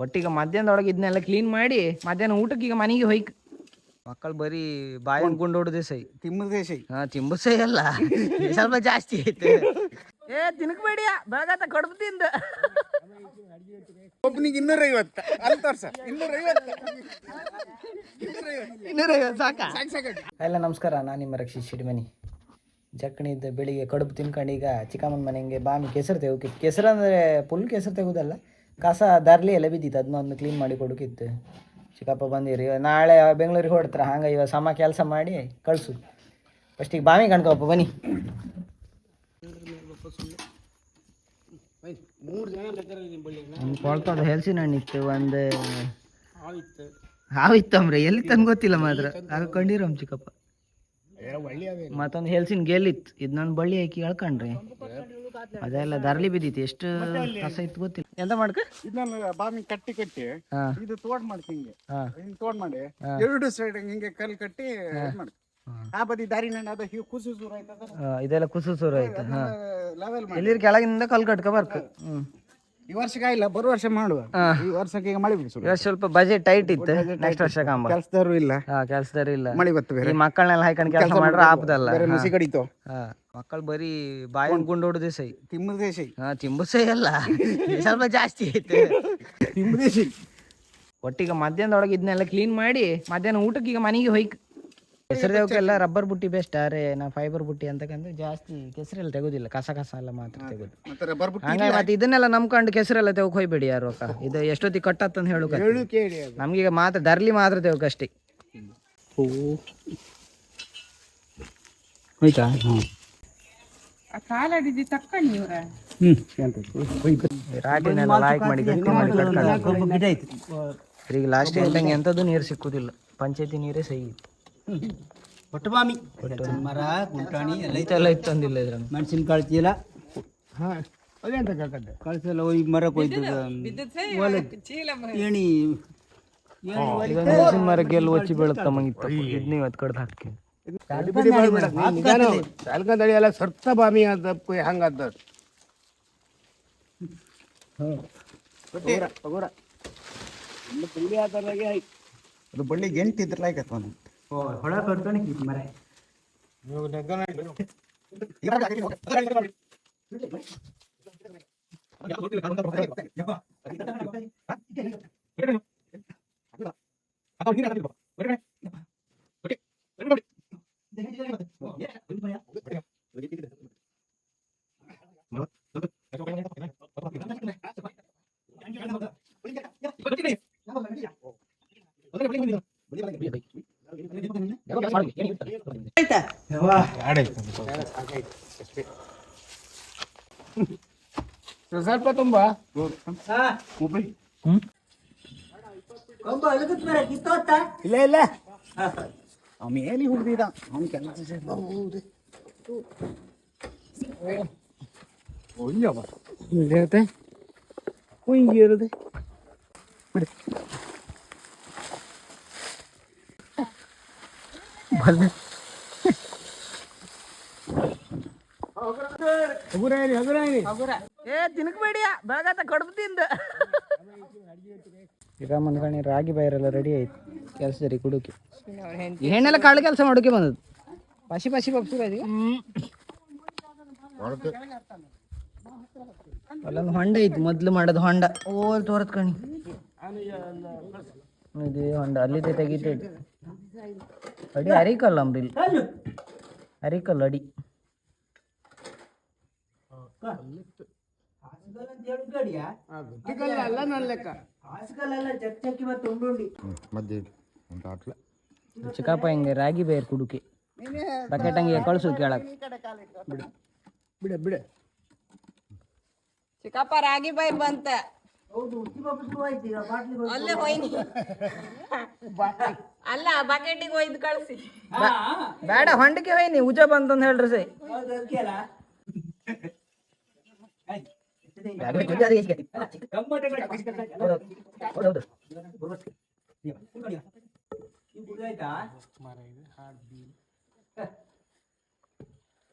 ಒಟ್ಟಿಗೆ ಮಧ್ಯಾಹ್ನದೊಳಗೆ ಇದನ್ನೆಲ್ಲ ಕ್ಲೀನ್ ಮಾಡಿ ಮಧ್ಯಾಹ್ನ ಊಟಕ್ಕೆ ಈಗ ಮನೆಗೆ ಹೋಯ್ಕ್ ಮಕ್ಕಳು ಬರೀ ಬಾಯಿ ಗುಂಡೋಡದೆ ಸೈ ತಿಮ್ಮದೇ ಸೈ. ತಿಂಬಸೈ ಅಲ್ಲ ಸ್ವಲ್ಪ ಜಾಸ್ತಿ ಐತೆ. ಏ ತಿನ್ಕಬೇಡಿಯ ಬೆಳಗಾತ ಕಡುಬು ತಿಂದ ಒಬ್ಬನಿಗೆ 250 ಅಲ್ಲಿ ತೋರ್ಸ 250 ಸಾಕ. ಎಲ್ಲ ನಮಸ್ಕಾರ, ನಾನು ನಿಮ್ಮ ರಕ್ಷಿತ್ ಶಿಡಿಮನಿ. ಜಕ್ಕಣಿದ್ದ ಬೆಳಿಗ್ಗೆ ಕಡುಬು ತಿನ್ಕೊಂಡು ಈಗ ಚಿಕ್ಕಮ್ಮನ ಮನೆಗೆ ಬಾಮಿ ಕೆಸರು ತೆಗೋಕಿತ್ತು. ಕೆಸರು ಅಂದರೆ ಫುಲ್ ಕೆಸರು ತೆಗೋದಲ್ಲ, ಕಸ ದಾರ್ಲಿ ಎಲ್ಲ ಬಿದ್ದಿತ್ತು, ಅದನ್ನೊಂದು ಕ್ಲೀನ್ ಮಾಡಿ ಕೊಡೋಕಿತ್ತು. ಚಿಕ್ಕಪ್ಪ ಬಂದಿರಿ, ನಾಳೆ ಬೆಂಗಳೂರಿಗೆ ಹೊಡ್ತಾರೆ, ಹಂಗೆ ಇವಾಗ ಸಮ ಕೆಲಸ ಮಾಡಿ ಕಳಿಸು. ಫಸ್ಟಿಗೆ ಬಾಮಿ ಕಣ್ಕೋಪ್ಪ ಬನ್ನಿ. 3 ಜನ ಒಂದು ಕೊಳ್ತದ ಹೆಲ್ಸಿನ ಹಣ್ಣಿತ್ತು, ಒಂದು ಹಾವಿತ್ತಂಬ್ರಿ, ಎಲ್ಲಿ ತಂದು ಗೊತ್ತಿಲ್ಲ ಮಾತ್ರ ಆಗ ಕಂಡಿರಮ್ ಚಿಕ್ಕಪ್ಪ. ಮತ್ತೊಂದು ಹೆಲ್ಸಿನ ಗೆಲ್ಲಿತ್ತು, ಇದು ನನ್ನ ಬಳ್ಳಿ ಹಾಕಿ ಎಳ್ಕೊಂಡ್ರಿ, ಅದೆಲ್ಲ ದರ್ಲಿ ಬಿದ್ದಿತ್ತು, ಎಷ್ಟು ಕಸ ಇತ್ತು ಗೊತ್ತಿಲ್ಲ. ಎಂತ ಮಾಡ್ಕ ಇದನ್ನ ಬಾಮಿ ಕಟ್ಟಿ ಇದು ತೋಡ್ ಮಾಡ್ತಿ, ಹಿಂಗೆ ತೋಡ್ ಮಾಡಿ 2 ಸೈಡ್ ಹಿಂಗೆ ಕಲ್ ಕಟ್ಟಿ ಮಾಡಿ ಆ ಬದಿ ದಾರಿನ ಅದು ಕುಸು ಸೂರ ಆಯ್ತದ, ಇದೆಲ್ಲ ಕುಸು ಸೂರ ಆಯ್ತು. ಲೆವೆಲ್ ಮಾಡಿ ಎಲ್ಲಿ ಕೆಳಗಿನಿಂದ ಕಲ್ ಕಟ್ಕ ಬರ್ಕ. ಈ ವರ್ಷಕ್ಕೆ ಇಲ್ಲ, ಬರೋ ವರ್ಷ ಮಾಡುವ. ಈ ವರ್ಷಕ್ಕೆ ಈಗ ಮಳೆ ಬಿಡಿಸು, ಸ್ವಲ್ಪ ಬಜೆಟ್ ಟೈಟ್ ಇತ್ತು, ನೆಕ್ಸ್ಟ್ ವರ್ಷ ಕಾಂಬ. ಕೆಲಸದವರು ಇಲ್ಲ, ಕೆಲಸದಾರು ಇಲ್ಲ, ಮಳೆ ಬತ್ತು ಬೇರೆ. ಈ ಮಕ್ಕಳನ್ನೆಲ್ಲ ಹಾಕೊಂಡು ಕೆಲಸ ಮಾಡ್ರೆ ಆಪದಲ್ಲ. ಮಸಿ ಕಡಿತು, ಮಕ್ಕಳು ಬರೀ ಬಾಯಿ ಗುಂಡೋಡದೆ ಸೈ ತಿಮ್ಮದೇ ಸೈ. ತಿಂಬಸೈ ಅಲ್ಲ ಸ್ವಲ್ಪ ಜಾಸ್ತಿ ಐತೆ. ತಿಮ್ಮದೇ ಸೈ. ಒಟ್ಟಿಗೆ ಮಧ್ಯಾಹ್ನದೊಳಗೆ ಇದನ್ನೆಲ್ಲ ಕ್ಲೀನ್ ಮಾಡಿ ಮಧ್ಯಾಹ್ನ ಊಟಕ್ಕೆ ಈಗ ಮನೆಗೆ ಹೋಯ್ಕ್. ಕೆಸರು ತೆಗೋಕೆಲ್ಲ ರಬ್ಬರ್ ಬುಟ್ಟಿ ಬೆಸ್ಟ್, ಅರೆ ನಾ ಫೈಬರ್ ಬುಟ್ಟಿ ಅಂತಕಂದ್ರೆ ಜಾಸ್ತಿ ಕೆಸರೆಲ್ಲ ತೆಗೋದಿಲ್ಲ, ಕಸ ಎಲ್ಲ ಮಾತ್ರ ತೆಗೋದು. ಹಂಗಾಗಿ ಮತ್ತೆ ಇದನ್ನೆಲ್ಲ ನಂಬ್ಕೊಂಡು ಕೆಸರೆಲ್ಲ ತೆಗೋಕ್ ಹೋಯ್ಬೇಡಿ ಯಾರು. ಇದು ಎಷ್ಟೊತ್ತಿಗೆ ಕಟ್ಟತ್ತಂತ ಹೇಳು, ನಮ್ಗೀಗ ಮಾತ್ರ ದರ್ಲಿ ಮಾತ್ರ ತೆಗೋಕಷ್ಟೇ. ಹೋಯ್ತಾ ರಾಟಿನೆಲ್ಲ ಲಾಯ್ಕ್ ಮಾಡಿ ಗಟ್ಟಿ ಮಾಡಿ ಕಟ್ಕೊಂಡು ಈಗ ಲಾಸ್ಟ್ ಇದ್ದಂಗೆ ಎಂಥದ್ದು ನೀರು ಸಿಕ್ಕುದಿಲ್ಲ, ಪಂಚಾಯತಿ ನೀರೇ ಸಹಿ. ಒಟ್ಟು ಬಾಮಿ ಮರ ಗುಂಟಾಣಿ ಎಲ್ಲ ಇತ್ತಂದಿಲ್ಲ ಇದ್ರ ಮೆಣಸಿನಕಾಳು ಚೀಲ ಕಳ್ಸಲ್ಲ, ಈ ಮರ ಕೊಯ್ದು ಏಣಿ ಮೆಣಸಿನ ಮರಕ್ಕೆ ಎಲ್ಲ ಒಚ್ಚಿ ಬೀಳುತ್ತ ಮಂಗಿತ್ತು, ಇದ್ ನೀವು ಅದ್ ಕಡ್ದು ಹಾಕಿ ಸಾಲ್ಕಂದಳಿ ಎಲ್ಲ ಸರ್ತ ಬಾಮಿ ಅದ ಹಂಗದ ಅದು ಬಳ್ಳಿ ಗೆಂಟಿದ್ರ ಲೈಕತ್ ಒಂದು ಹೊಳ ಕಟ್ತಾನೆ ಮರ ಸ್ವಲ್ಪ ತುಂಬಾ ಇಲ್ಲ ಇಲ್ಲ ಅವ ಮೇಲಿ ಹುಡ್ದಿದ ಅವನ ಕೆಲಸ ಹಿಂಗಿರುತ್ತೆ ಬಿಡಿ. ಏ ತಿನ್ಕಬೇಡಿಯ ಬೆಳಗಾತ ಕಡುಬು ತಿಂದ. ಈಗ ಮನ್ಕಣಿ ರಾಗಿ ಬೈರೆಲ್ಲ ರೆಡಿ ಆಯ್ತು, ಕೆಲಸದರಿ ಕುಡುಕಿ ಹೆಣ್ಣೆಲ್ಲ ಕಾಳು ಕೆಲಸ ಮಾಡೋಕೆ ಬಂದದ್ದು. ಪಸಿ ಪಪ್ಸು ಅಲ್ಲೊಂದು ಹೊಂಡ ಐತಿ, ಮೊದ್ಲು ಮಾಡೋದು ಹೊಂಡ ಓಲ್ ತೋರತ್ ಕಣಿ, ಇದೇ ಹೊಂಡ ಅಲ್ಲಿದೆ ತೆಗಿತೈತಿ. ಅಡಿ ಅರಿಕಲ್ಲ ಅಂಬ್ರಿಲ್, ಅರಿಕಲ್ಲ ಅಡಿ. ಚಿಕ್ಕಪ್ಪ ಹಿಂಗೆ ರಾಗಿ ಬೇರ್ ಕುಡುಕಿ ಬಕೆಟ್ ಹಂಗೆ ಕಳ್ಸು ಕೇಳಕ್. ಬಿಡ ಬಿಡ ಚಿಕ್ಕಪ್ಪ ರಾಗಿ ಬೈರ್ ಬಂತ ಅಲ್ಲೇ ಹೋಯ್ನಿ, ಅಲ್ಲ ಬಕೆಟಿಗೆ ಒಯ್ದು ಕಳ್ಸಿ. ಬೇಡ ಹೊಂಡಕ್ಕೆ ಹೋಯ್ನಿ, ಉಜ ಬಂತಂತ ಹೇಳ್ರಿ ಸೈ.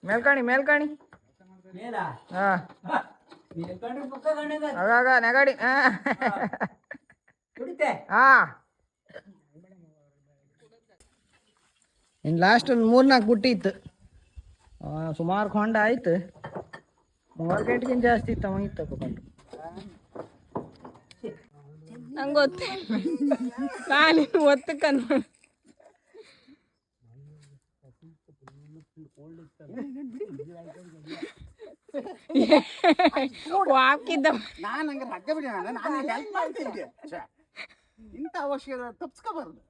ಮೇಲ್ಕಾಣಿ ಮೇಲ್ಕಾಣಿ ಹಾ ಆಗ ನೆಗಾಡಿ ಹಾಂ ಇನ್ನು ಲಾಸ್ಟ್ ಒಂದು 3-4 ಬುಟ್ಟಿ ಇತ್ತು ಸುಮಾರು ಕೊಂಡ ಆಯ್ತು 3 ಗಂಟೆಗಿಂತ ಜಾಸ್ತಿ ಇತ್ತು ಅವ ಇತ್ತು ತಗೊಂಡು ನಂಗೆ ಗೊತ್ತೇ ನಾನು ಒತ್ತಕ್ಕನ್ನು ಹಾಕಿದ್ದ ನಾನು ಹಂಗಾರೆ ಹಗ್ಗ ಬಿಡಿ ನಾನು ಹೆಲ್ಪ್ ಮಾಡ್ತಿದ್ದೆ ಇಂಥ ಅವಶ್ಯಕತೆ ತಪ್ಸ್ಕೋಬಾರ್ದು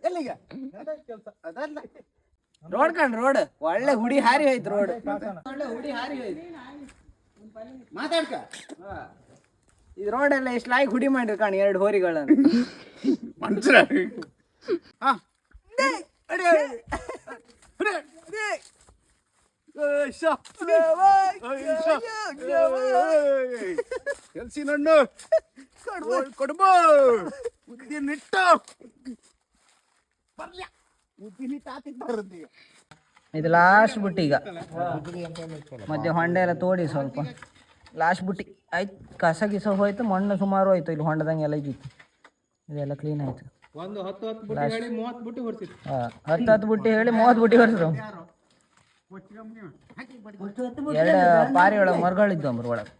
ಎಲ್ಲಿಗ ಅದಲ್ಲ ರೋಡ್ ಕಂಡು ರೋಡ್ ಒಳ್ಳೆ ಹುಡಿ ಹಾರಿ ಹೋಯ್ತು ರೋಡ್ ಒಳ್ಳೆ ಹುಡಿ ಹಾರಿ ಹೋಯ್ತು ಮಾತಾಡ್ಕ ಇದು ರೋಡ್ ಎಲ್ಲ ಎಷ್ಟು ಲಾಯ್ಕ್ ಹುಡಿ ಮಾಡಿರ್ ಕಾಣಿ 2 ಹೋರಿಗಳನ್ನು ಮನುಷ್ಯ ಎಲ್ಸಿ ನಣ್ಣು ಕೊಡ್ಬೋ ಉದ್ದಿನಿಟ್ಟ ಬರ್ಲ್ಯ ಉದ್ದಿನಿಟ್ಟ ಆತಿದ್ದಾರದ್ದು ಇದು ಲಾಸ್ಟ್ ಬುಟ್ಟಿ ಈಗ ಮಧ್ಯೆ ಹೊಂಡ ಎಲ್ಲ ತೋಡಿ ಸ್ವಲ್ಪ ಲಾಸ್ಟ್ ಬುಟ್ಟಿ ಆಯ್ತು ಕಸ ಗಿಸ ಹೋಯ್ತು ಮಣ್ಣು ಸುಮಾರು ಹೋಯ್ತು ಇಲ್ಲಿ ಹೊಂಡದಂಗೆ ಎಲ್ಲ ಇದ್ದಿತ್ತು ಇದೆಲ್ಲ ಕ್ಲೀನ್ ಆಯ್ತು ಒಂದು 10 ಬುಟ್ಟಿ ಹೇಳಿ 30 ಬುಟ್ಟಿ ಹೊರ್ಸಿತ್ತು. 10 ಬುಟ್ಟಿ ಹೇಳಿ 30 ಬುಟ್ಟಿ ಹೊರಸ್ರು 2 ಪಾರಿ ಒಳಗೆ ಮರಗಳಿದ್ದು ಅಂಬ್ರ ಒಳಗೆ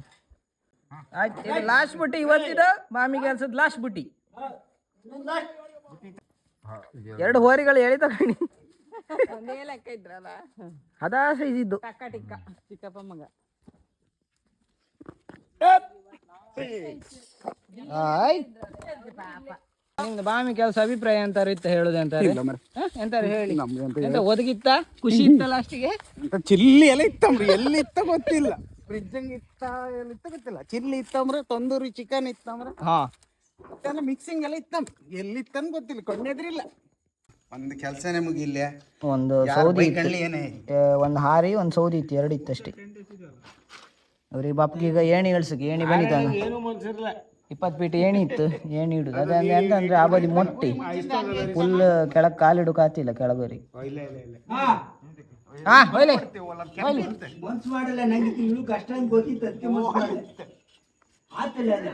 ಆಯ್ತು ಇದು ಲಾಸ್ಟ್ ಬುಟ್ಟಿ ಇವತ್ತಿದ ಮಾಮಿ ಕೆಲ್ಸದ ಲಾಸ್ಟ್ ಬುಟ್ಟಿ 2 ಹೋರಿಗಳು ಎಳಿ ತಗೊಂಡು ಒಂದೇ ಲೆಕ್ಕ ಇದ್ರಲ್ಲ ಅದಾ ಸೈಜ್ ಇದ್ದು ಟಕ್ಕ ಟಿಕ್ಕ ಚಿಕ್ಕಪ್ಪ ಮಗ ನಿಮ್ದು ಬಾಮಿ ಕೆಲಸ ಅಭಿಪ್ರಾಯ ಅಂತಾರೆ ಇತ್ತ ಹೇಳುದು ಅಂತಾರೆ ಎಂತಾರೆ ಹೇಳಿ ಎಂತ ಒದಗಿತ್ತ ಖುಷಿ ಇತ್ತ ಲಾಸ್ಟಿಗೆ ಚಿಲ್ಲಿ ಎಲ್ಲ ಇತ್ತಂಬ್ರಿ ಎಲ್ಲಿ ಇತ್ತ ಗೊತ್ತಿಲ್ಲ ಫ್ರಿಜ್ ಇತ್ತ ಎಲ್ಲಿತ್ತ ಗೊತ್ತಿಲ್ಲ ಚಿಲ್ಲಿ ಇತ್ತಂಬ್ರೆ ತಂದೂರಿ ಚಿಕನ್ ಇತ್ತಂಬ್ರೆ ಹಾ ಎಲ್ಲ ಮಿಕ್ಸಿಂಗ್ ಎಲ್ಲ ಇತ್ತಂಬ ಎಲ್ಲಿತ್ತಂದ್ ಗೊತ್ತಿಲ್ಲ ಕಣ್ಣೆದ್ರಿಲ್ಲ ಒಂದು ಕೆಲಸನೇ ಮುಗಿಲ್ಲ ಒಂದು ಸೌದಿ ಕಣ್ಲಿ ಏನೇ ಒಂದು ಹಾರಿ ಒಂದು ಸೌದಿ ಇತ್ತು 2 ಇತ್ತಷ್ಟೇ ಅವ್ರಿಗೆ ಬಾಪ್ಗೆ ಈಗ ಏಣಿ ಇಳ್ಸಕ್ಕೆ ಏಣಿ ಬಂದಿದ್ದಾನ 20 ಫೀಟ್ ಏಣಿ ಇತ್ತು ಏಣಿ ಇಡುದು ಅದಂದ್ರೆ ಎಂತಂದ್ರೆ ಆ ಬದಿ ಮೊಟ್ಟಿ ಫುಲ್ ಕೆಳಗೆ ಕಾಲಿಡು ಕಾತಿಲ್ಲ ಕೆಳಗೋರಿಗೆ ಹಾ ಹೊಯ್ಲಿ ಮನ್ಸು ಮಾಡಲ್ಲ ನಂಗೆ ತಿಂಗಳು ಕಷ್ಟ ಅಂತ ಗೊತ್ತಿತ್ತು ಅದಕ್ಕೆ ಮನ್ಸು ಮಾಡಲ್ಲ ಆತಲ್ಲ ಅದು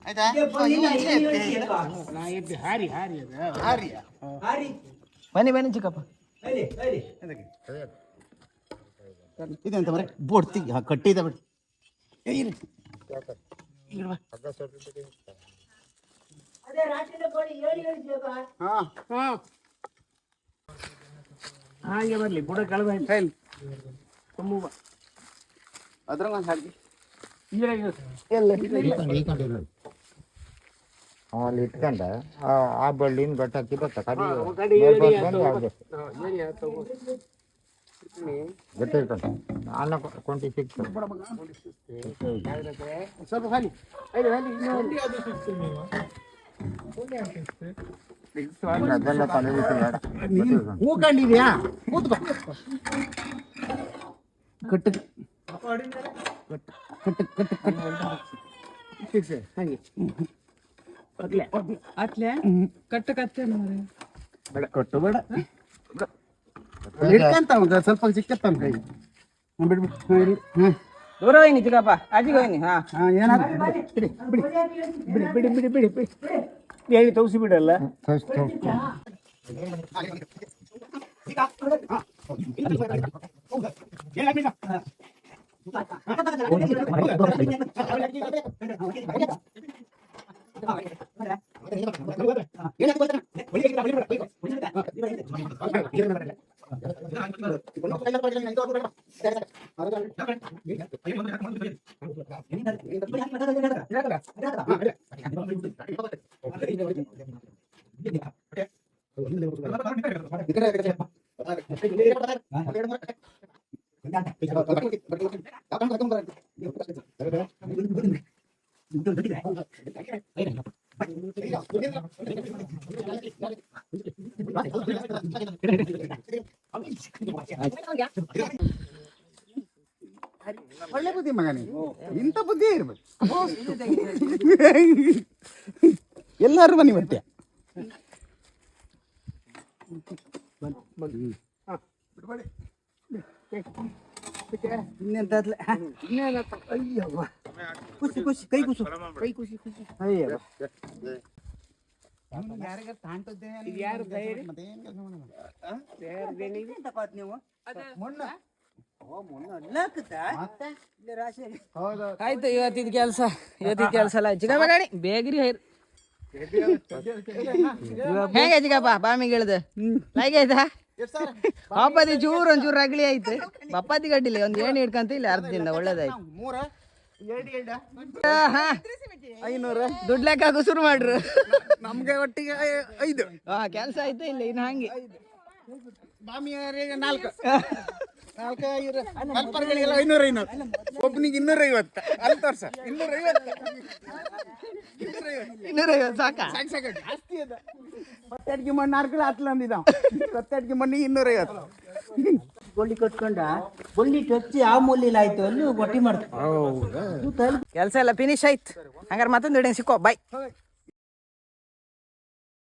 ಆಯ್ತಾ ಹಾರಿ ಬನ್ನಿ ಬನ್ನಿ ಚಿಕ್ಕಪ್ಪ ಇದೆಂತ ಮರೆ ಬೋಟ್ ತಿಗ್ ಕಟ್ಟಿದ ಬಿಡಿ ಹಾಗೆ ಬರ್ಲಿ ಬುಡ ಕಳೆದ ತುಂಬ ಅದ್ರಾಗ ಒಂದು ಹಾಕಿ ಅಲ್ಲಿ ಇಟ್ಕೊಂಡ ಆ ಬಳ್ಳಿನ ಗಟ್ಟ ಹಾಕಿ ಬತ್ತ ಗಟ್ಟಿ ಇಟ್ಕೊಂಡ ಅನ್ನ ಕೊಂಟಿ ಸಿಗ್ತದೆ ಸ್ವಲ್ಪ ಖಾಲಿ ಅದೆಲ್ಲ ತಲೆ ಹೂ ಕಂಡಿದ್ಯಾ ಕಟ್ಟು ಹಾಗೆ ಅತ್ಲೆ ಕಟ್ಟ ಕತ್ತೆ ಕಟ್ಟು ಬೇಡ ಇಟ್ಕಂತ ಸ್ವಲ್ಪ ಸಿಕ್ಕತ್ತಂತ ಕೈ ಬಿಡ್ಬಿಟ್ಟು ದೂರ ಹೋಯ್ನಿ ಚಿಕ್ಕಪ್ಪ ಆಚೆಗೆ ಹೋಯ್ನಿ ಹಾ ಏನಾದ್ರು ಬಿಡಿ ಬಿಡಿ ಬಿಡಿ ಬಿಡಿ ಬಿಡಿ ಬಿಡಿ ಬಿಡಿ ಹೇಳಿ ತೋರಿಸಿ ಬಿಡಲ್ಲ ಒಳ್ಳೆ ಬುದ್ಧಿ ಮಗನೇ ಇಂಥ ಬುದ್ಧಿ ಇರ್ಬೇಕು ಎಲ್ಲರೂ ಬನ್ನಿ ಮತ್ತೆ ಬಿಡ್ಬೇಡಿ ಇನ್ನೆಂತದ್ಲೆ ಅಯ್ಯವ್ವ ಖುಷಿ ಖುಷಿ ಕೈ ಕುಸು ಅಯ್ಯವ್ವ ಯಾರಿಗಾರ ತಾಂಟದ್ದೆ ನೀವು ಆಯ್ತು ಇವತ್ತಿದ ಕೆಲಸ ಎಲ್ಲ ಚಿಕ್ಕಪ್ಪ ಬೇಗ್ರಿ ಹೈರ್ ಹೇಗೆ ಚಿಕ್ಕಪ್ಪ ಬಾಮಿಗೆ ಇಳ್ದು ಲೈಕ್ ಆಯ್ತಾ ಬಪ್ಪಾತಿ ಚೂರು ಒಂಚೂರು ರಗಳಿ ಆಯ್ತು ಬಪ್ಪಾತಿ ಗಡ್ಡಿಲ್ಲ ಒಂದು ಏಣಿ ಹಿಡ್ಕಂತ ಇಲ್ಲ ಅರ್ಧದಿಂದ ಒಳ್ಳೇದಾಯ್ತು ದುಡ್ಡು ಲೆಕ್ಕ ಹಾಕೋ ಶುರು ಮಾಡ್ರು ನಮ್ಗೆ ಒಟ್ಟಿಗೆ 5 ಕೆಲಸ ಆಯ್ತಾ ಇಲ್ಲ ಇನ್ನು ಹಂಗೆ ಬಾಮಿಯರಿಗೆ 4 ಹೆಲ್ಪರ್ಗಳಿಗೆಲ್ಲ 500 ಒಬ್ಬನಿಗೆ 250 ಅಲ್ಲಿ ತೋರ್ಸ 250 ಸಾಕಾ ಸಾಕು ಜಾಸ್ತಿ ಅದ 10 ಮಣ್ಣು 4 ಹತ್ಲ ಅಂದಿದ್ದ 10 ಮಣ್ಣಿಗೆ 250 ಬೊಳ್ಳಿ ಕಟ್ಕೊಂಡ ಬೊಳ್ಳಿ ಟಚ್ಚಿ ಆ ಮೂಲಿಲ್ಲ ಆಯ್ತು ಅಲ್ಲಿ ಒಟ್ಟಿ ಮಾಡ್ತಾರೆ ಕೆಲಸ ಎಲ್ಲ ಫಿನಿಶ್ ಆಯ್ತು ಹಂಗಾರೆ ಮತ್ತೊಂದು ವಿಡಿಯೋ ಸಿಕ್ಕೋ ಬಾಯ್